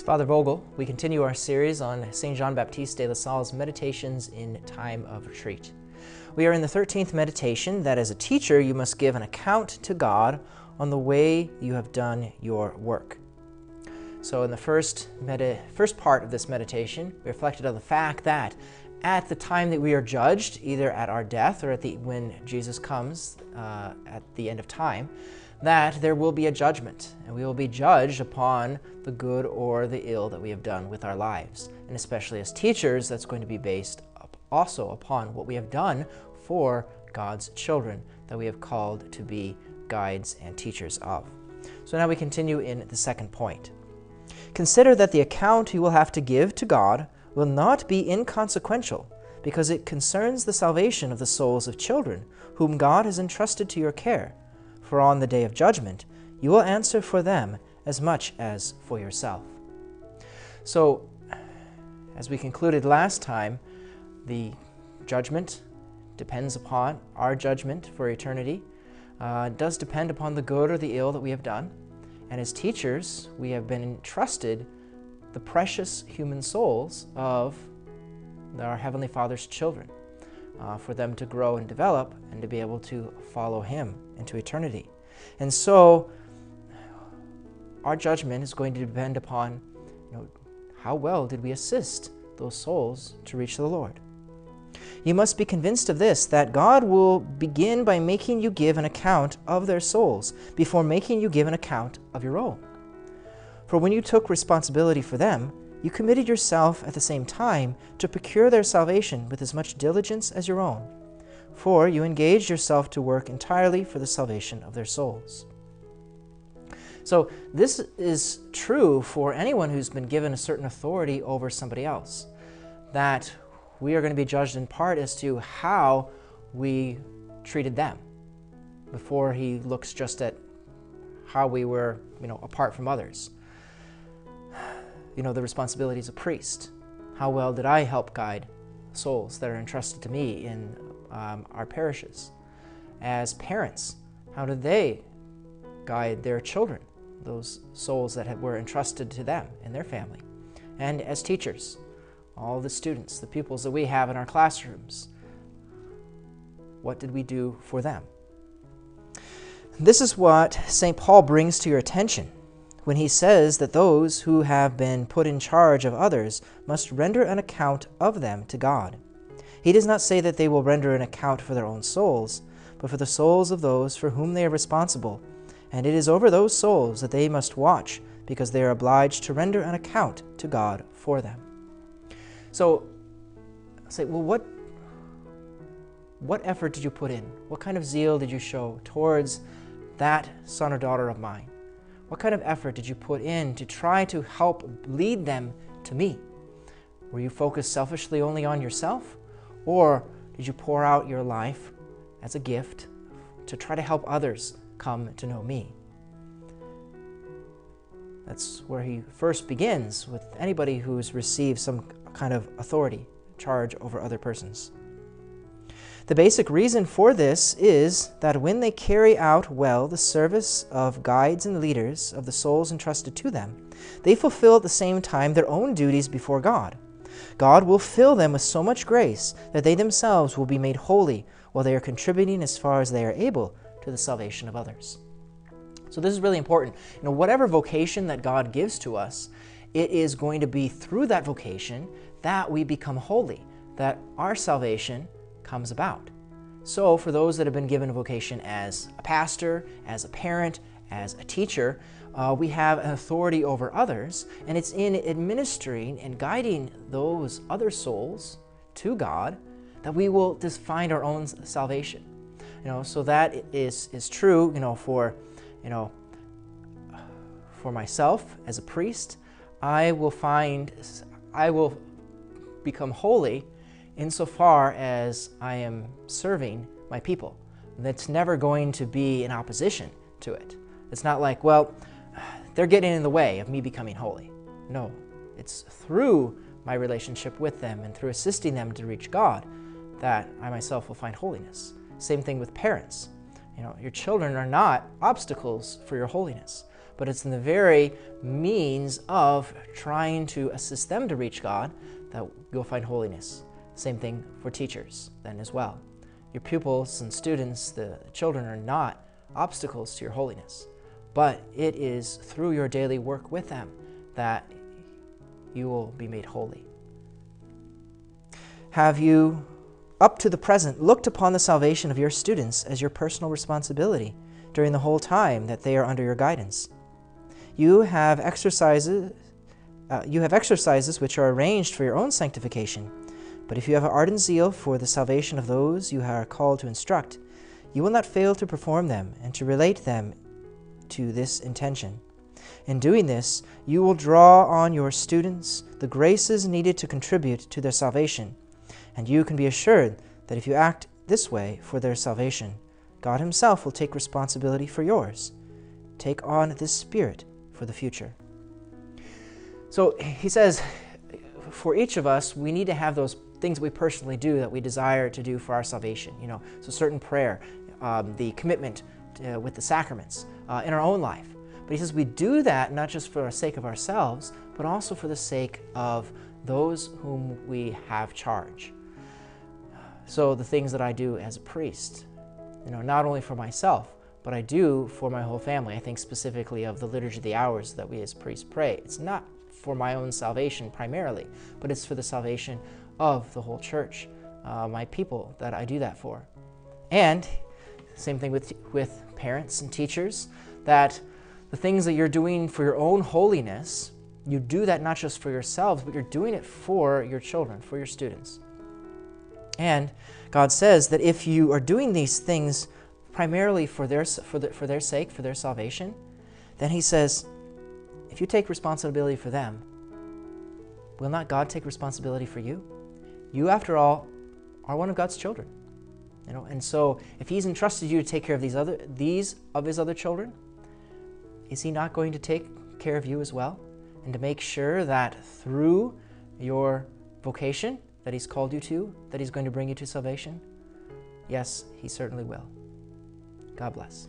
Father Vogel, we continue our series on St. John Baptiste de La Salle's Meditations in Time of Retreat. We are in the 13th meditation that as a teacher you must give an account to God on the way you have done your work. So in the first part of this meditation, we reflected on the fact that at the time that we are judged, either at our death or when Jesus comes at the end of time, that there will be a judgment, and we will be judged upon the good or the ill that we have done with our lives. And especially as teachers, that's going to be based also upon what we have done for God's children that we have called to be guides and teachers of. So now we continue in the second point. Consider that the account you will have to give to God will not be inconsequential, because it concerns the salvation of the souls of children whom God has entrusted to your care. For on the day of judgment, you will answer for them as much as for yourself. So, as we concluded last time, the judgment depends upon our judgment for eternity. It does depend upon the good or the ill that we have done. And as teachers, we have been entrusted the precious human souls of our Heavenly Father's children, for them to grow and develop and to be able to follow Him into eternity. And so our judgment is going to depend upon how well did we assist those souls to reach the Lord. You must be convinced of this, that God will begin by making you give an account of their souls before making you give an account of your own. For when you took responsibility for them, you committed yourself at the same time to procure their salvation with as much diligence as your own, for you engaged yourself to work entirely for the salvation of their souls. So this is true for anyone who's been given a certain authority over somebody else, that we are going to be judged in part as to how we treated them before He looks just at how we were, apart from others. The responsibilities of priest. How well did I help guide souls that are entrusted to me in our parishes? As parents, how did they guide their children, those souls that were entrusted to them and their family? And as teachers, all the students, the pupils that we have in our classrooms, what did we do for them? This is what St. Paul brings to your attention when he says that those who have been put in charge of others must render an account of them to God. He does not say that they will render an account for their own souls, but for the souls of those for whom they are responsible, and it is over those souls that they must watch, because they are obliged to render an account to God for them. So, say, well, what effort did you put in? What kind of zeal did you show towards that son or daughter of mine? What kind of effort did you put in to try to help lead them to me? Were you focused selfishly only on yourself? Or did you pour out your life as a gift to try to help others come to know me? That's where he first begins with anybody who's received some kind of authority, charge over other persons. The basic reason for this is that when they carry out well the service of guides and leaders of the souls entrusted to them, they fulfill at the same time their own duties before God. God will fill them with so much grace that they themselves will be made holy while they are contributing as far as they are able to the salvation of others. So this is really important. Whatever vocation that God gives to us, it is going to be through that vocation that we become holy, that our salvation comes about. So for those that have been given a vocation as a pastor, as a parent, as a teacher, we have an authority over others, and it's in administering and guiding those other souls to God that we will just find our own salvation. So that is true, for myself as a priest. I will become holy insofar as I am serving my people. That's never going to be in opposition to it. It's not like, they're getting in the way of me becoming holy. No, it's through my relationship with them and through assisting them to reach God that I myself will find holiness. Same thing with parents. Your children are not obstacles for your holiness, but it's in the very means of trying to assist them to reach God that you'll find holiness. Same thing for teachers then as well. Your pupils and students, the children, are not obstacles to your holiness, but it is through your daily work with them that you will be made holy. Have you, up to the present, looked upon the salvation of your students as your personal responsibility during the whole time that they are under your guidance? You have exercises which are arranged for your own sanctification, but if you have an ardent zeal for the salvation of those you are called to instruct, you will not fail to perform them and to relate them to this intention. In doing this, you will draw on your students the graces needed to contribute to their salvation, and you can be assured that if you act this way for their salvation, God Himself will take responsibility for yours. Take on this spirit for the future. So he says, for each of us, we need to have those things we personally do that we desire to do for our salvation. So certain prayer, the commitment with the sacraments in our own life. But he says we do that not just for the sake of ourselves, but also for the sake of those whom we have charge. So the things that I do as a priest, not only for myself, but I do for my whole family. I think specifically of the Liturgy of the Hours that we as priests pray. It's not for my own salvation primarily, but it's for the salvation of the whole church, my people that I do that for. And same thing with parents and teachers, that the things that you're doing for your own holiness, you do that not just for yourselves, but you're doing it for your children, for your students. And God says that if you are doing these things primarily for their sake, for their salvation, then He says, if you take responsibility for them, will not God take responsibility for you? You, after all, are one of God's children. And so if He's entrusted you to take care of these of His other children, is He not going to take care of you as well? And to make sure that through your vocation that He's called you to, that He's going to bring you to salvation? Yes, He certainly will. God bless.